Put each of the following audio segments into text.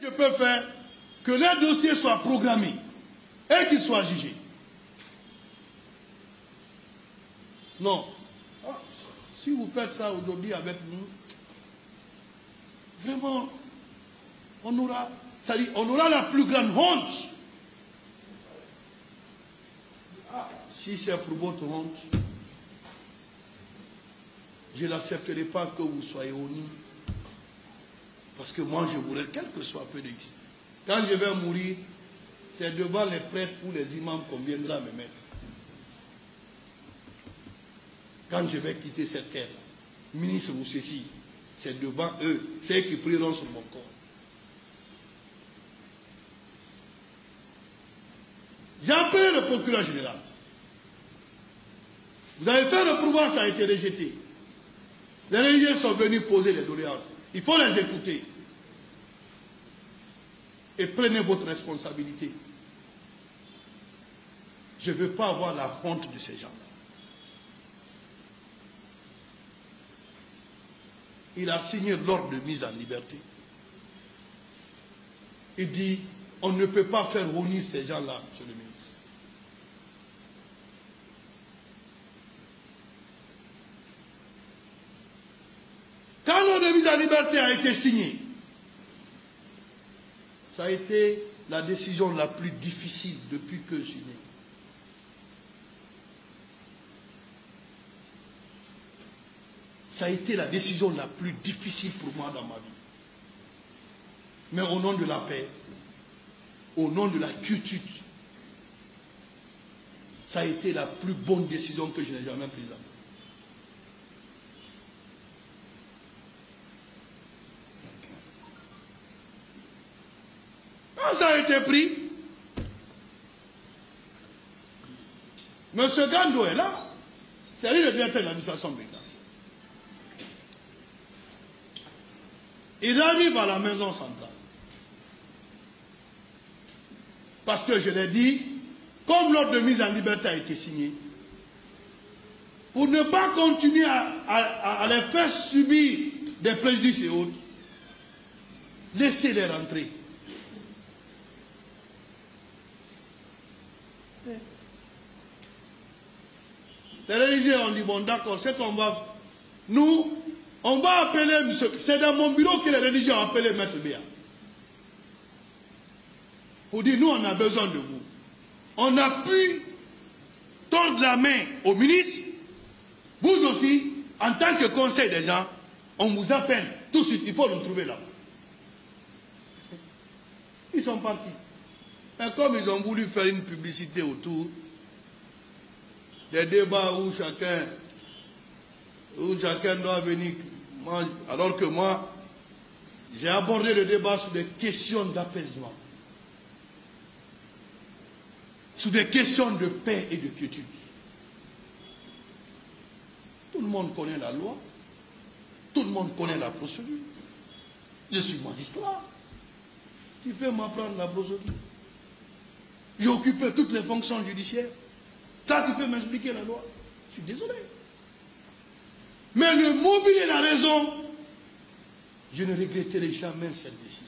Je peux faire que les dossiers soient programmés et qu'ils soient jugés. Non. Si vous faites ça aujourd'hui avec nous, vraiment, on aura la plus grande honte. Ah, si c'est pour votre honte, je n'accepterai pas que vous soyez honni. Parce que moi, je mourrai, quel que soit peu d'X. Quand je vais mourir, c'est devant les prêtres ou les imams qu'on viendra me mettre. Quand je vais quitter cette terre, ministre ou ceci, c'est devant eux, c'est eux qui prieront sur mon corps. J'ai appelé le procureur général. Vous avez fait le pouvoir, ça a été rejeté. Les religieux sont venus poser les doléances. Il faut les écouter. Et prenez votre responsabilité. Je ne veux pas avoir la honte de ces gens-là. Il a signé l'ordre de mise en liberté. Il dit, on ne peut pas faire revenir ces gens-là, monsieur le ministre. Quand l'ordre de mise en liberté a été signé, ça a été la décision la plus difficile depuis que je suis né. Ça a été la décision la plus difficile pour moi dans ma vie. Mais au nom de la paix, au nom de la quiétude, ça a été la plus bonne décision que je n'ai jamais prise. Quand ça a été pris, M. Gando est là, c'est lui le directeur de l'administration pénitentiaire. Il arrive à la maison centrale. Parce que je l'ai dit, comme l'ordre de mise en liberté a été signé, pour ne pas continuer à les faire subir des préjudices et autres, laissez-les rentrer. Les religieux ont dit, bon d'accord, c'est qu'on va... Nous, on va appeler monsieur... C'est dans mon bureau que les religieux ont appelé Maître Béa. Pour dire, nous on a besoin de vous. On a pu tordre la main au ministre. Vous aussi, en tant que conseil des gens, on vous appelle tout de suite, il faut nous trouver là. Ils sont partis. Et comme ils ont voulu faire une publicité autour, des débats où chacun doit venir, alors que moi, j'ai abordé le débat sur des questions d'apaisement, sur des questions de paix et de quiétude. Tout le monde connaît la loi, tout le monde connaît la procédure. Je suis magistrat. Tu peux m'apprendre la procédure. J'ai occupé toutes les fonctions judiciaires. Ça, tu peux m'expliquer la loi. Je suis désolé. Mais le mobile et la raison, je ne regretterai jamais cette décision.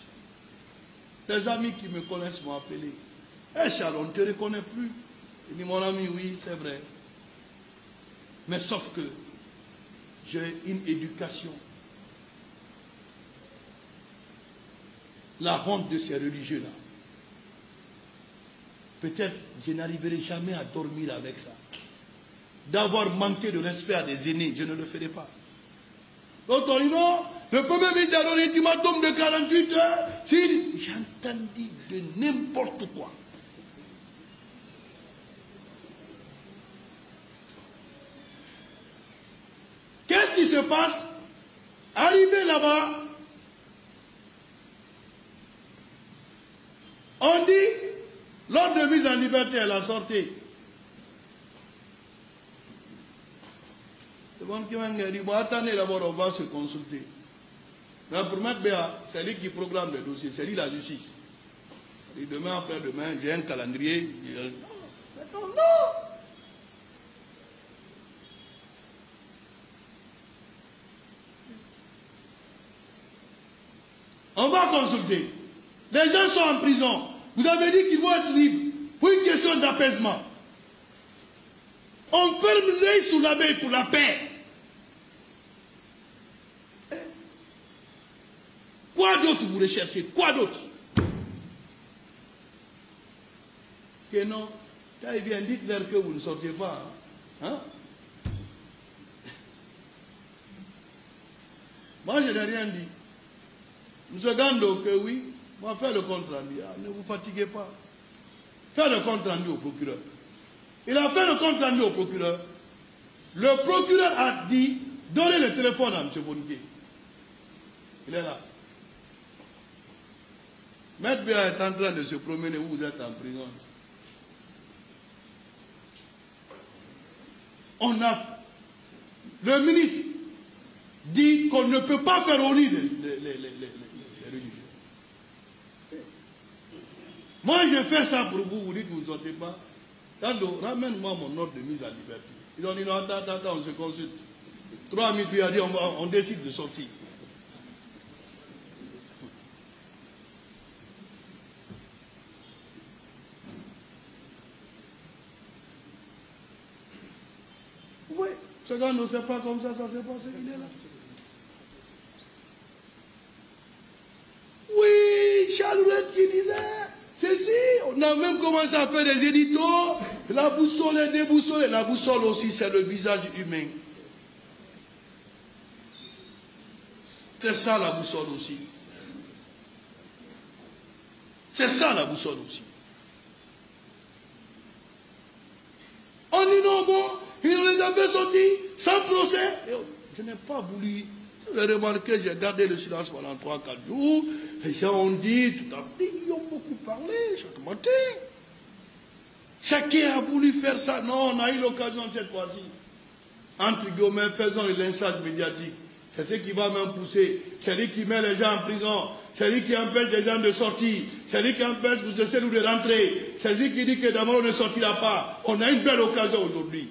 Les amis qui me connaissent m'ont appelé. Eh Charles, on ne te reconnaît plus. Il dit, mon ami, oui, c'est vrai. Mais sauf que j'ai une éducation. La honte de ces religieux-là. Peut-être je n'arriverai jamais à dormir avec ça. D'avoir manqué de respect à des aînés, je ne le ferai pas. L'autre, on dit non, le premier ministre a donné un ultimatum de 48 heures. Si, j'ai entendu de n'importe quoi. Qu'est-ce qui se passe? Arrivé là-bas, on dit, l'ordre de mise en liberté, elle a sorti. Bon, attendez d'abord, on va se consulter. Mais pour mettre Béa, c'est lui qui programme le dossier, c'est lui la justice. Et demain, après-demain, j'ai un calendrier. C'est ton nom. On va consulter. Les gens sont en prison. Vous avez dit qu'ils vont être libres pour une question d'apaisement. On ferme l'œil sous l'abeille pour la paix. Quoi d'autre vous recherchez? Quoi d'autre? Que non, quand ils viennent, dites-leur que vous ne sortez pas. Hein? Moi, je n'ai rien dit. M. Gando, que oui, moi, faire le compte rendu. Ah, ne vous fatiguez pas. Faire le compte rendu au procureur. Il a fait le compte rendu au procureur. Le procureur a dit, donnez le téléphone à M. Bonnier. Il est là. Maître Béa est en train de se promener où vous êtes en prison. Le ministre dit qu'on ne peut pas faire honneur les religieux. Moi, je fais ça pour vous, vous dites que vous ne sortez pas. Tando, ramène-moi mon ordre de mise à liberté. Ils ont dit non, attends, on se consulte. 3 minutes, il a dit on décide de sortir. Oui, ce gars ne sait pas comme ça s'est passé, il est là. Oui, Chalouette qui disait, ceci, on a même commencé à faire des éditos, la boussole est déboussolée. La boussole aussi, c'est le visage humain. C'est ça la boussole aussi. C'est ça la boussole aussi. On dit non, bon, ils les avaient sortis sans procès. Je n'ai pas voulu. Vous avez remarqué, j'ai gardé le silence pendant 3-4 jours. Les gens ont dit, tout à fait, ils ont beaucoup parlé chaque matin. Chacun a voulu faire ça. Non, on a eu l'occasion cette fois-ci. Entre guillemets, faisons le lynchage médiatique. C'est ce qui va même pousser. C'est lui qui met les gens en prison. C'est lui qui empêche les gens de sortir. C'est lui qui empêche de cesser de rentrer. C'est lui qui dit que d'abord on ne sortira pas. On a une belle occasion aujourd'hui.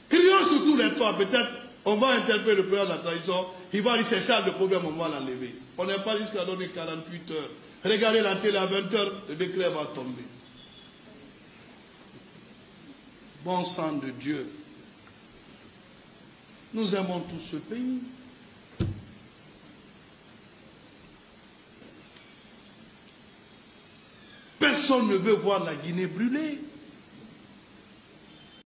Crions sur tous les toits. Peut-être on va interpeller le président de la trahison. Il va dire c'est ça le problème, on va l'enlever. On n'est pas jusqu'à donner 48 heures. Regardez la télé à 20 heures, le décret va tomber. Bon sang de Dieu. Nous aimons tous ce pays. Personne ne veut voir la Guinée brûler.